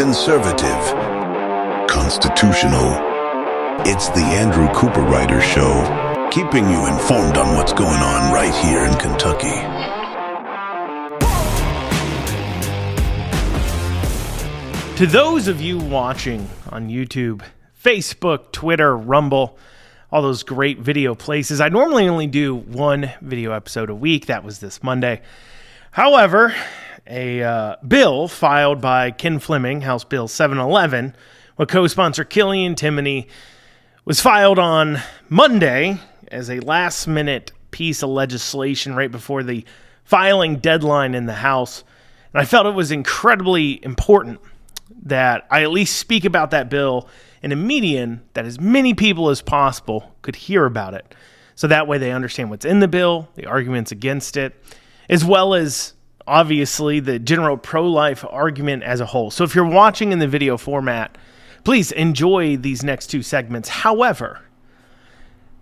conservative, constitutional. It's the Andrew Cooperrider Show, keeping you informed on what's going on right here in Kentucky. To those of you watching on YouTube, Facebook, Twitter, Rumble, all those great video places, I normally only do one video episode a week. That was this Monday. However, a bill filed by Ken Fleming, House Bill 711, with co-sponsor Killian Timoney, was filed on Monday as a last-minute piece of legislation right before the filing deadline in the House. And I felt it was incredibly important that I at least speak about that bill in a medium that as many people as possible could hear about it. So that way they understand what's in the bill, the arguments against it, as well as obviously the general pro-life argument as a whole. So if you're watching in the video format, please enjoy these next two segments. However,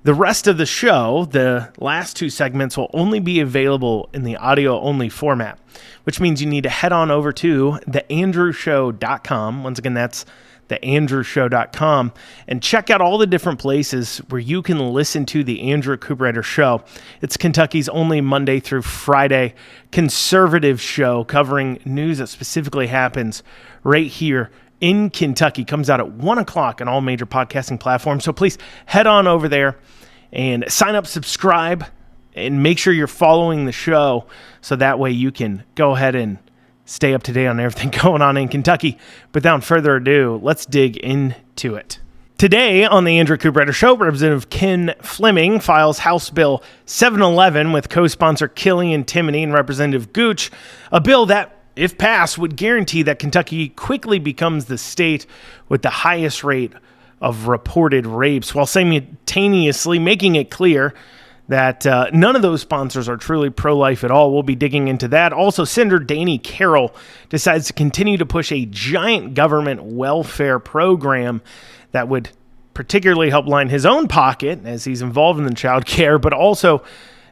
the rest of the show, the last two segments, will only be available in the audio-only format, which means you need to head on over to theandrewshow.com. Once again, that's theandrewshow.com, and check out all the different places where you can listen to the Andrew Cooperrider Show. It's Kentucky's only Monday through Friday conservative show covering news that specifically happens right here in Kentucky. Comes out at 1 o'clock on all major podcasting platforms. So please head on over there and sign up, subscribe, and make sure you're following the show so that way you can go ahead and stay up to date on everything going on in Kentucky. But without further ado, let's dig into it. Today on the Andrew Cooperrider Show, Representative Ken Fleming files House Bill 711 with co-sponsor Killian Timoney and Representative Gooch, a bill that, if passed, would guarantee that Kentucky quickly becomes the state with the highest rate of reported rapes, while simultaneously making it clear that none of those sponsors are truly pro-life at all. We'll be digging into that. Also, Senator Danny Carroll decides to continue to push a giant government welfare program that would particularly help line his own pocket as he's involved in the child care, but also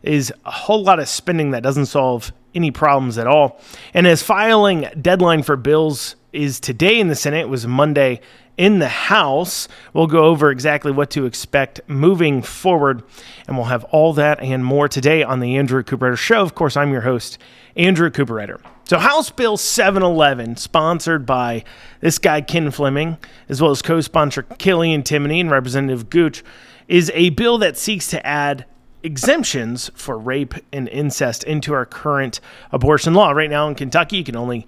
is a whole lot of spending that doesn't solve any problems at all. And as filing deadline for bills is today in the Senate, it was Monday in the House. We'll go over exactly what to expect moving forward, and we'll have all that and more today on the Andrew Cooperrider Show. Of course, I'm your host, Andrew Cooperrider. So House Bill 711, sponsored by this guy, Ken Fleming, as well as co-sponsor Killian Timoney and Representative Gooch, is a bill that seeks to add exemptions for rape and incest into our current abortion law. Right now in Kentucky, you can only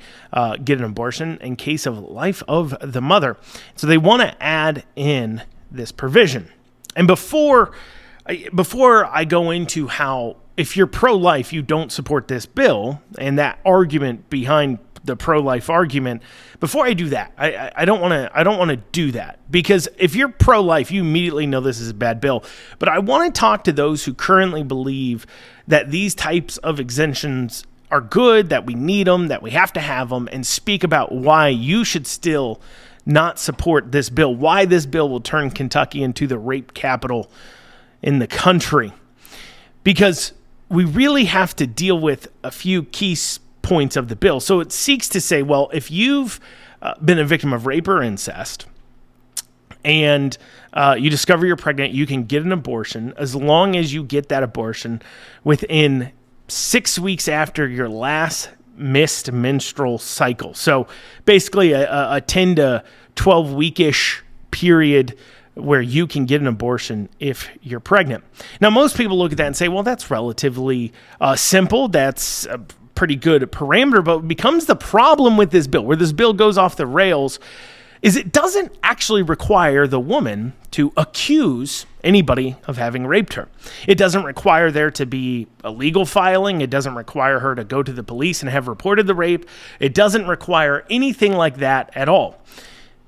get an abortion in case of life of the mother. So they want to add in this provision. And before I go into how, if you're pro-life, you don't support this bill, and that argument behind the pro-life argument, before I do that, I don't want to do that, because if you're pro-life, you immediately know this is a bad bill. But I want to talk to those who currently believe that these types of exemptions are good, that we need them, that we have to have them, and speak about why you should still not support this bill, why this bill will turn Kentucky into the rape capital in the country. Because we really have to deal with a few key points of the bill. So it seeks to say, well, if you've been a victim of rape or incest and you discover you're pregnant, you can get an abortion as long as you get that abortion within 6 weeks after your last missed menstrual cycle. So basically a 10 to 12 weekish period where you can get an abortion if you're pregnant. Now, most people look at that and say, well, that's relatively simple. That's a pretty good parameter. But what becomes the problem with this bill, where this bill goes off the rails, is it doesn't actually require the woman to accuse anybody of having raped her. It doesn't require there to be a legal filing. It doesn't require her to go to the police and have reported the rape. It doesn't require anything like that at all.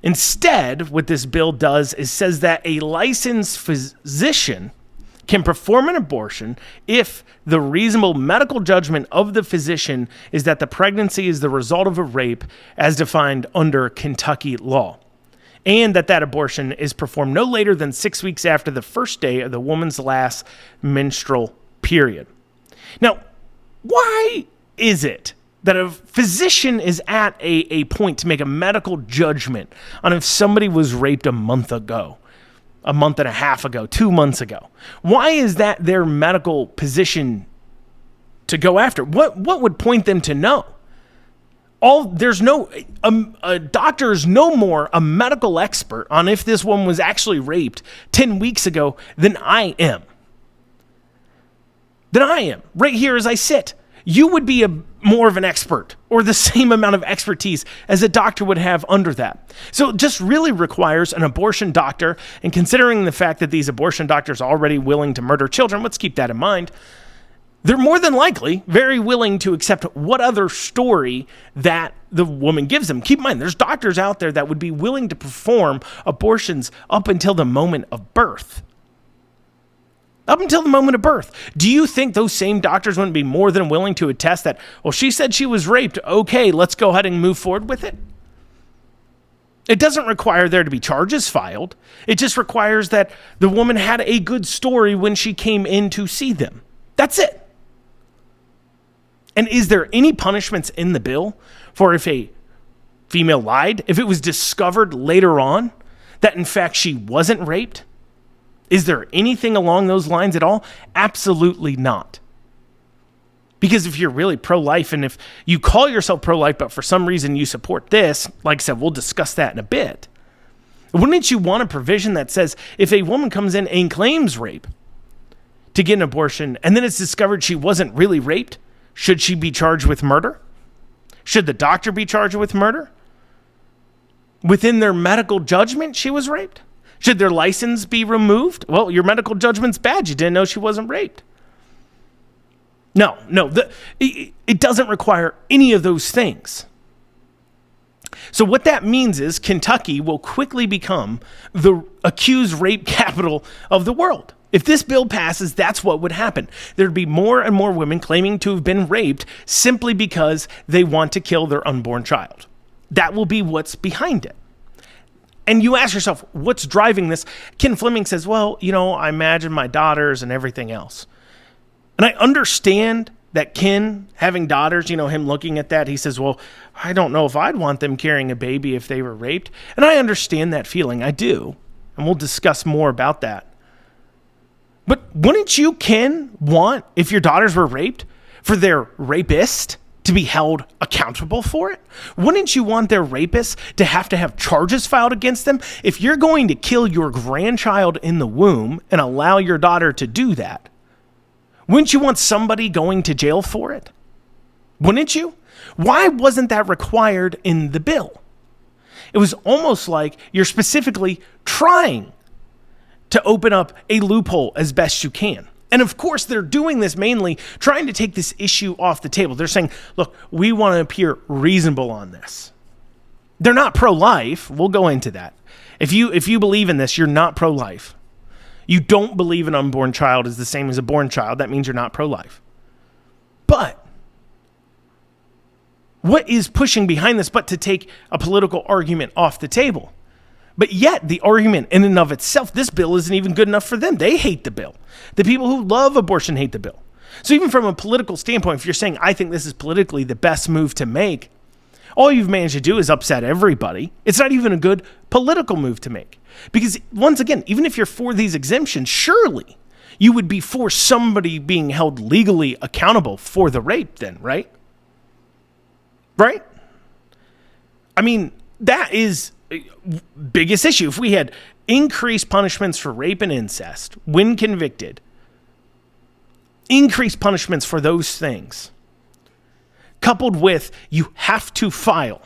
Instead, what this bill does is says that a licensed physician can perform an abortion if the reasonable medical judgment of the physician is that the pregnancy is the result of a rape as defined under Kentucky law, and that abortion is performed no later than 6 weeks after the first day of the woman's last menstrual period. Now, why is it that a physician is at a point to make a medical judgment on if somebody was raped a month ago, a month and a half ago, 2 months ago. Why is that their medical position to go after? What would point them to know? There's no, a doctor is no more a medical expert on if this woman was actually raped 10 weeks ago than I am. Right here as I sit. You would be more of an expert or the same amount of expertise as a doctor would have under that. So it just really requires an abortion doctor, and considering the fact that these abortion doctors are already willing to murder children, let's keep that in mind, they're more than likely very willing to accept what other story that the woman gives them. Keep in mind, there's doctors out there that would be willing to perform abortions up until the moment of birth. Up until the moment of birth. Do you think those same doctors wouldn't be more than willing to attest that, well, she said she was raped. Okay, let's go ahead and move forward with it? It doesn't require there to be charges filed. It just requires that the woman had a good story when she came in to see them. That's it. And is there any punishments in the bill for if a female lied, if it was discovered later on that in fact she wasn't raped? Is there anything along those lines at all? Absolutely not. Because if you're really pro-life, and if you call yourself pro-life, but for some reason you support this, like I said, we'll discuss that in a bit. Wouldn't you want a provision that says if a woman comes in and claims rape to get an abortion, and then it's discovered she wasn't really raped, should she be charged with murder? Should the doctor be charged with murder? Within their medical judgment, she was raped? Should their license be removed? Well, your medical judgment's bad. You didn't know she wasn't raped. No, it doesn't require any of those things. So what that means is Kentucky will quickly become the accused rape capital of the world. If this bill passes, that's what would happen. There'd be more and more women claiming to have been raped simply because they want to kill their unborn child. That will be what's behind it. And you ask yourself, what's driving this? Ken Fleming says, well, I imagine my daughters and everything else. And I understand that Ken having daughters, him looking at that, he says, well, I don't know if I'd want them carrying a baby if they were raped. And I understand that feeling. I do. And we'll discuss more about that. But wouldn't you, Ken, want, if your daughters were raped, for their rapist to be held accountable for it? Wouldn't you want their rapist to have charges filed against them? If you're going to kill your grandchild in the womb and allow your daughter to do that, wouldn't you want somebody going to jail for it? Wouldn't you? Why wasn't that required in the bill? It was almost like you're specifically trying to open up a loophole as best you can. And of course, they're doing this mainly trying to take this issue off the table. They're saying, look, we want to appear reasonable on this. They're not pro-life. We'll go into that. If you believe in this, you're not pro-life. You don't believe an unborn child is the same as a born child. That means you're not pro-life. But what is pushing behind this but to take a political argument off the table? But yet, the argument in and of itself, this bill isn't even good enough for them. They hate the bill. The people who love abortion hate the bill. So even from a political standpoint, if you're saying, I think this is politically the best move to make, all you've managed to do is upset everybody. It's not even a good political move to make. Because once again, even if you're for these exemptions, surely you would be for somebody being held legally accountable for the rape then, right? Right? I mean, that is biggest issue. If we had increased punishments for rape and incest when convicted, increased punishments for those things, coupled with you have to file,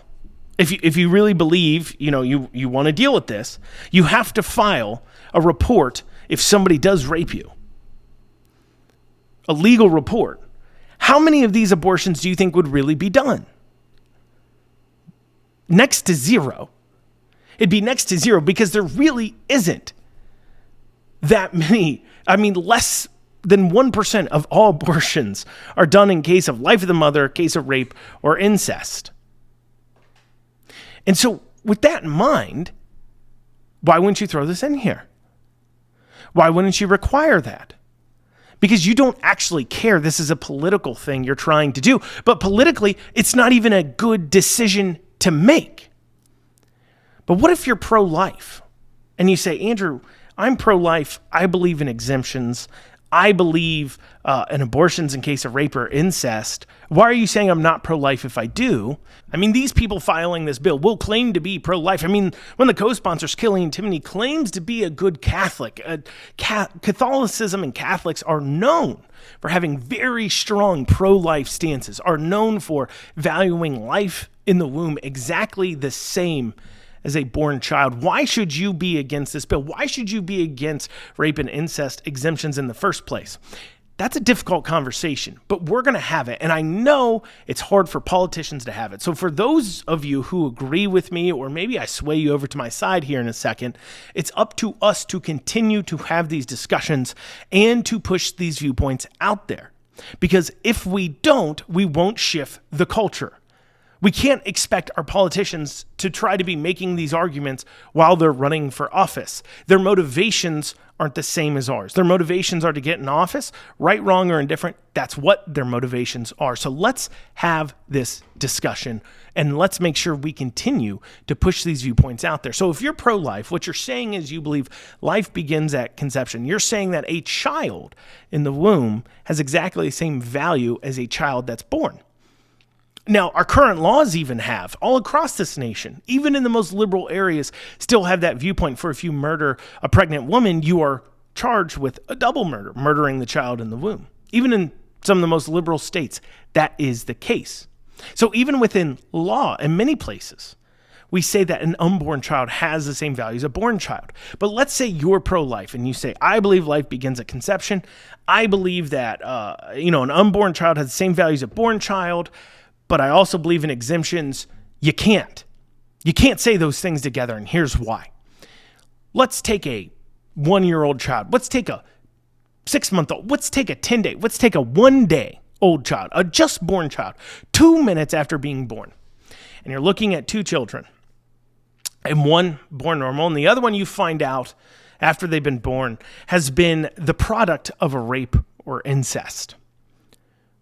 if you really believe you want to deal with this, you have to file a report if somebody does rape you, a legal report. How many of these abortions do you think would really be done? Next to zero. It'd be next to zero because there really isn't that many. I mean, less than 1% of all abortions are done in case of life of the mother, case of rape, or incest. And so with that in mind, why wouldn't you throw this in here? Why wouldn't you require that? because you don't actually care. This is a political thing you're trying to do. But politically, it's not even a good decision to make. But what if you're pro-life and you say, Andrew, I'm pro-life. I believe in exemptions. I believe in abortions in case of rape or incest. Why are you saying I'm not pro-life if I do? I mean, these people filing this bill will claim to be pro-life. I mean, one of the co-sponsors, Timoney, claims to be a good Catholic. Catholicism and Catholics are known for having very strong pro-life stances, are known for valuing life in the womb exactly the same as a born child. Why should you be against this bill? Why should you be against rape and incest exemptions in the first place? That's a difficult conversation, but we're going to have it. And I know it's hard for politicians to have it. So for those of you who agree with me, or maybe I sway you over to my side here in a second, it's up to us to continue to have these discussions and to push these viewpoints out there. Because if we don't, we won't shift the culture. We can't expect our politicians to try to be making these arguments while they're running for office. Their motivations aren't the same as ours. Their motivations are to get in office, right, wrong, or indifferent. That's what their motivations are. So let's have this discussion and let's make sure we continue to push these viewpoints out there. So if you're pro-life, what you're saying is you believe life begins at conception. You're saying that a child in the womb has exactly the same value as a child that's born. Now, our current laws even have, all across this nation, even in the most liberal areas, still have that viewpoint. For if you murder a pregnant woman, you are charged with a double murder, murdering the child in the womb. Even in some of the most liberal states, that is the case. So even within law, in many places, we say that an unborn child has the same value as a born child. But let's say you're pro-life and you say, I believe life begins at conception. I believe that an unborn child has the same value as a born child. But I also believe in exemptions. You can't say those things together, and here's why. Let's take a 1-year-old child. Let's take a 6-month-old. Let's take a 10-day. Let's take a 1-day-old child, a just born child, 2 minutes after being born. And you're looking at 2 children, and one born normal, and the other one you find out after they've been born has been the product of a rape or incest.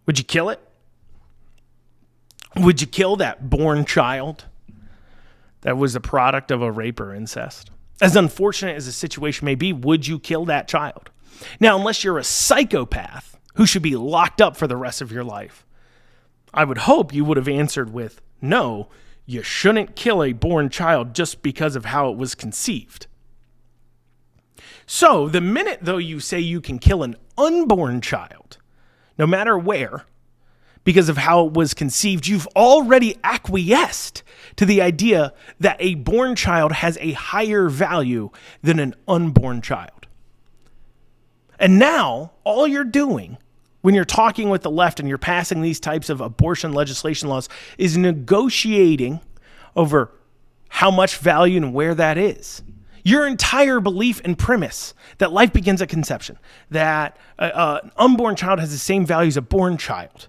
Would you kill it? Would you kill that born child that was the product of a rape or incest? As unfortunate as the situation may be, would you kill that child? Now, unless you're a psychopath who should be locked up for the rest of your life, I would hope you would have answered with, no, you shouldn't kill a born child just because of how it was conceived. So the minute, though, you say you can kill an unborn child, no matter where, because of how it was conceived, you've already acquiesced to the idea that a born child has a higher value than an unborn child. And now, all you're doing when you're talking with the left and you're passing these types of abortion legislation laws is negotiating over how much value and where that is. Your entire belief and premise that life begins at conception, that an unborn child has the same value as a born child,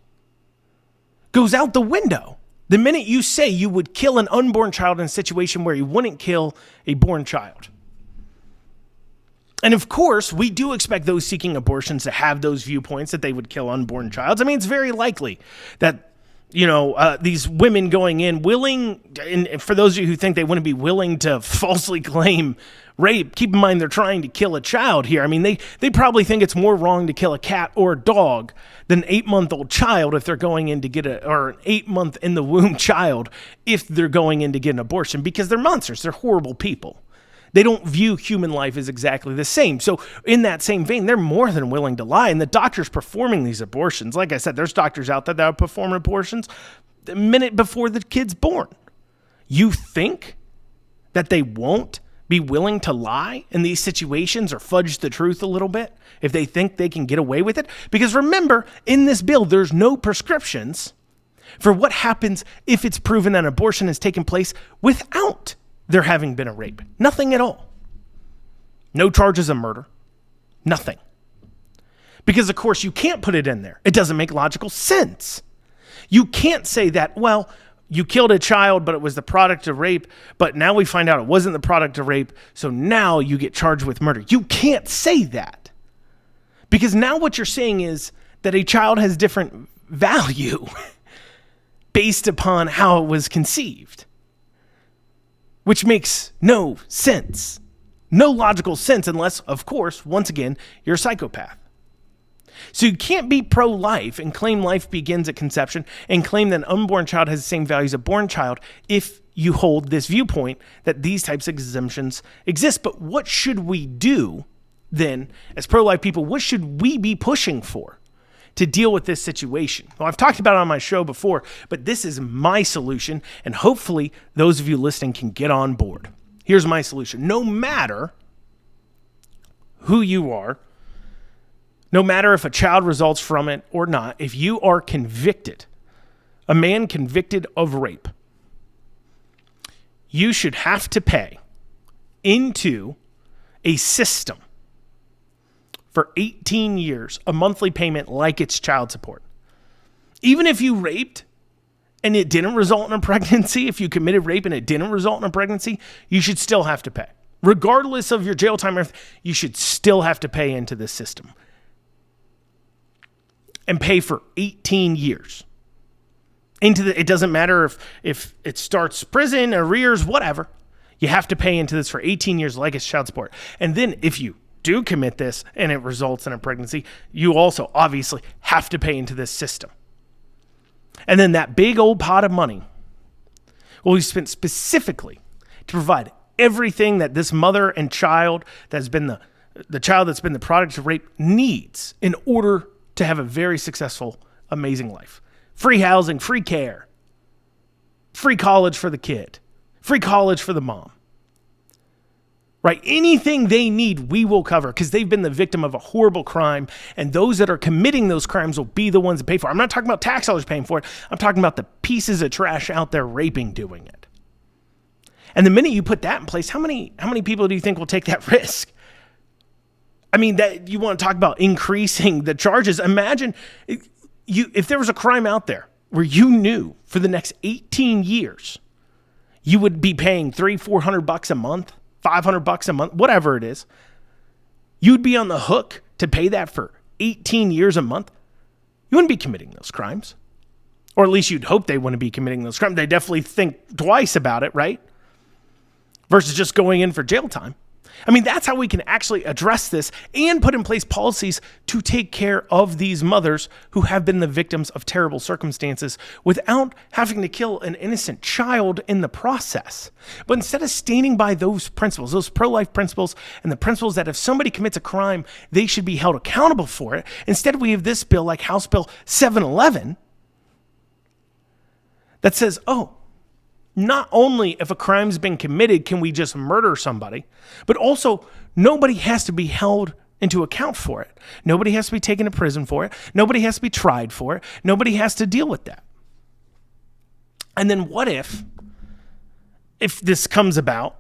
goes out the window the minute you say you would kill an unborn child in a situation where you wouldn't kill a born child. And of course, we do expect those seeking abortions to have those viewpoints that they would kill unborn childs. I mean, it's very likely that, these women going in willing, and for those of you who think they wouldn't be willing to falsely claim rape, keep in mind they're trying to kill a child here. I mean, they probably think it's more wrong to kill a cat or a dog than an 8-month-old child if they're going in to get or an 8-month in the womb child if they're going in to get an abortion, because they're monsters. They're horrible people. They don't view human life as exactly the same. So in that same vein, they're more than willing to lie. And the doctors performing these abortions, like I said, there's doctors out there that will perform abortions the minute before the kid's born. You think that they won't be willing to lie in these situations or fudge the truth a little bit if they think they can get away with it? Because remember, in this bill, there's no prescriptions for what happens if it's proven that abortion has taken place without there having been a rape. Nothing at all. No charges of murder. Nothing. Because, of course, you can't put it in there. It doesn't make logical sense. You can't say that, well, you killed a child, but it was the product of rape, but now we find out it wasn't the product of rape, so now you get charged with murder. You can't say that. Because now what you're saying is that a child has different value based upon how it was conceived, which makes no sense. No logical sense unless, of course, once again, you're a psychopath. So you can't be pro-life and claim life begins at conception and claim that an unborn child has the same value as a born child if you hold this viewpoint that these types of exemptions exist. But what should we do then as pro-life people? What should we be pushing for to deal with this situation? Well, I've talked about it on my show before, but this is my solution, and hopefully those of you listening can get on board. Here's my solution. No matter who you are, no matter if a child results from it or not, if you are convicted, a man convicted of rape, you should have to pay into a system for 18 years, a monthly payment like it's child support. Even if you raped and it didn't result in a pregnancy, if you committed rape and it didn't result in a pregnancy, you should still have to pay. Regardless of your jail time, you should still have to pay into this system. And pay for 18 years. It doesn't matter if it starts prison, arrears, whatever. You have to pay into this for 18 years like it's child support. And then if you do commit this and it results in a pregnancy, you also obviously have to pay into this system. And then that big old pot of money will be spent specifically to provide everything that this mother and child that's been the child that's been the product of rape needs in order to have a very successful, amazing life. Free housing, free care, free college for the kid, free college for the mom. Right? Anything they need, we will cover because they've been the victim of a horrible crime, and those that are committing those crimes will be the ones that pay for it. I'm not talking about tax dollars paying for it. I'm talking about the pieces of trash out there raping doing it. And the minute you put that in place, how many people do you think will take that risk? I mean, that you want to talk about increasing the charges. Imagine if there was a crime out there where you knew for the next 18 years, you would be paying $300-400 a month, $500 a month, whatever it is. You'd be on the hook to pay that for 18 years a month. You wouldn't be committing those crimes. Or at least you'd hope they wouldn't be committing those crimes. They definitely think twice about it, right? Versus just going in for jail time. I mean, that's how we can actually address this and put in place policies to take care of these mothers who have been the victims of terrible circumstances without having to kill an innocent child in the process. But instead of standing by those principles, those pro-life principles, and the principles that if somebody commits a crime, they should be held accountable for it, instead we have this bill like House Bill 711 that says, oh, not only if a crime's been committed can we just murder somebody, but also nobody has to be held into account for it. Nobody has to be taken to prison for it. Nobody has to be tried for it. Nobody has to deal with that. And then what if this comes about,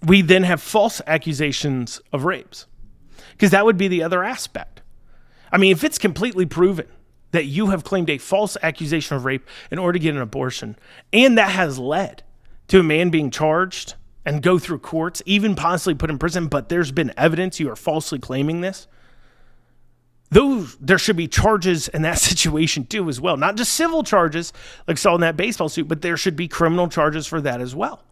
we then have false accusations of rapes? Because that would be the other aspect. I mean, if it's completely proven that you have claimed a false accusation of rape in order to get an abortion, and that has led to a man being charged and go through courts, even possibly put in prison, but there's been evidence you are falsely claiming this, there should be charges in that situation too as well. Not just civil charges like saw in that baseball suit, but there should be criminal charges for that as well.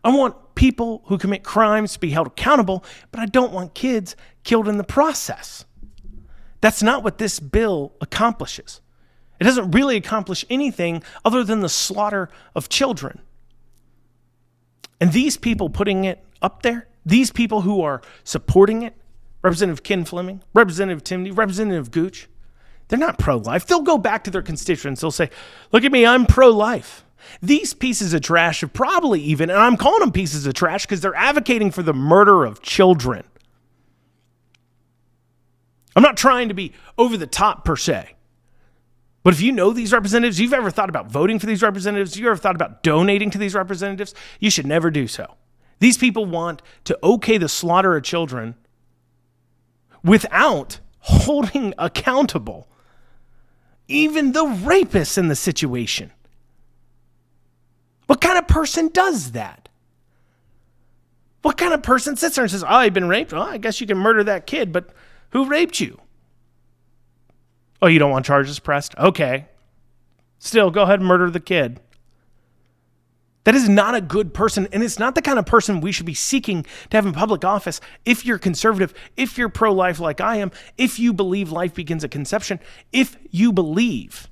I want people who commit crimes to be held accountable, but I don't want kids killed in the process. That's not what this bill accomplishes. It doesn't really accomplish anything other than the slaughter of children. And these people putting it up there, these people who are supporting it, Representative Ken Fleming, Representative Timoney, Representative Gooch, they're not pro-life. They'll go back to their constituents. They'll say, look at me, I'm pro-life. These pieces of trash have probably even, and I'm calling them pieces of trash because they're advocating for the murder of children. I'm not trying to be over the top per se. But if you know these representatives, you've ever thought about voting for these representatives, you've ever thought about donating to these representatives, you should never do so. These people want to okay the slaughter of children without holding accountable even the rapists in the situation. What kind of person does that? What kind of person sits there and says, oh, I've been raped? Well, I guess you can murder that kid, but Who raped you? Oh, you don't want charges pressed? Okay. Still, go ahead and murder the kid. That is not a good person, and it's not the kind of person we should be seeking to have in public office. If you're conservative, if you're pro-life like I am, if you believe life begins at conception, if you believe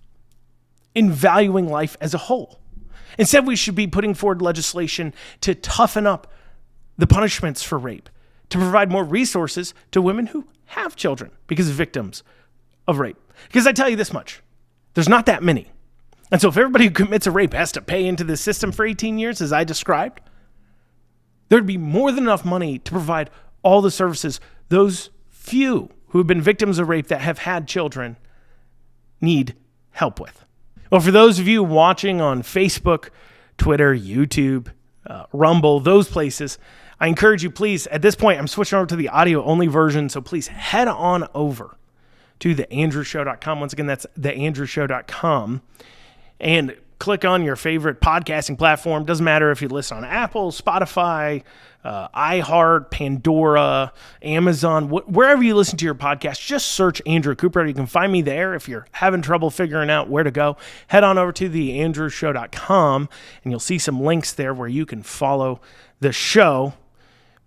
in valuing life as a whole. Instead, we should be putting forward legislation to toughen up the punishments for rape, to provide more resources to women who have children because of victims of rape. Because I tell you this much, there's not that many. And so if everybody who commits a rape has to pay into the system for 18 years, as I described, there'd be more than enough money to provide all the services those few who have been victims of rape that have had children need help with. Well, for those of you watching on Facebook, Twitter, YouTube, Rumble, those places, I encourage you, please, at this point, I'm switching over to the audio-only version, so please head on over to theandrewshow.com. Once again, that's theandrewshow.com. And click on your favorite podcasting platform. Doesn't matter if you listen on Apple, Spotify, iHeart, Pandora, Amazon, wherever you listen to your podcast, just search Andrew Cooperrider. You can find me there. If you're having trouble figuring out where to go, head on over to theandrewshow.com, and you'll see some links there where you can follow the show.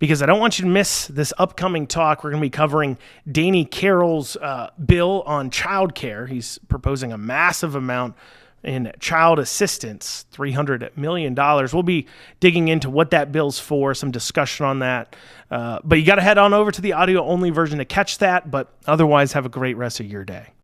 Because I don't want you to miss this upcoming talk. We're going to be covering Danny Carroll's bill on child care. He's proposing a massive amount in child assistance, $300 million. We'll be digging into what that bill's for, some discussion on that. But you got to head on over to the audio-only version to catch that. But otherwise, have a great rest of your day.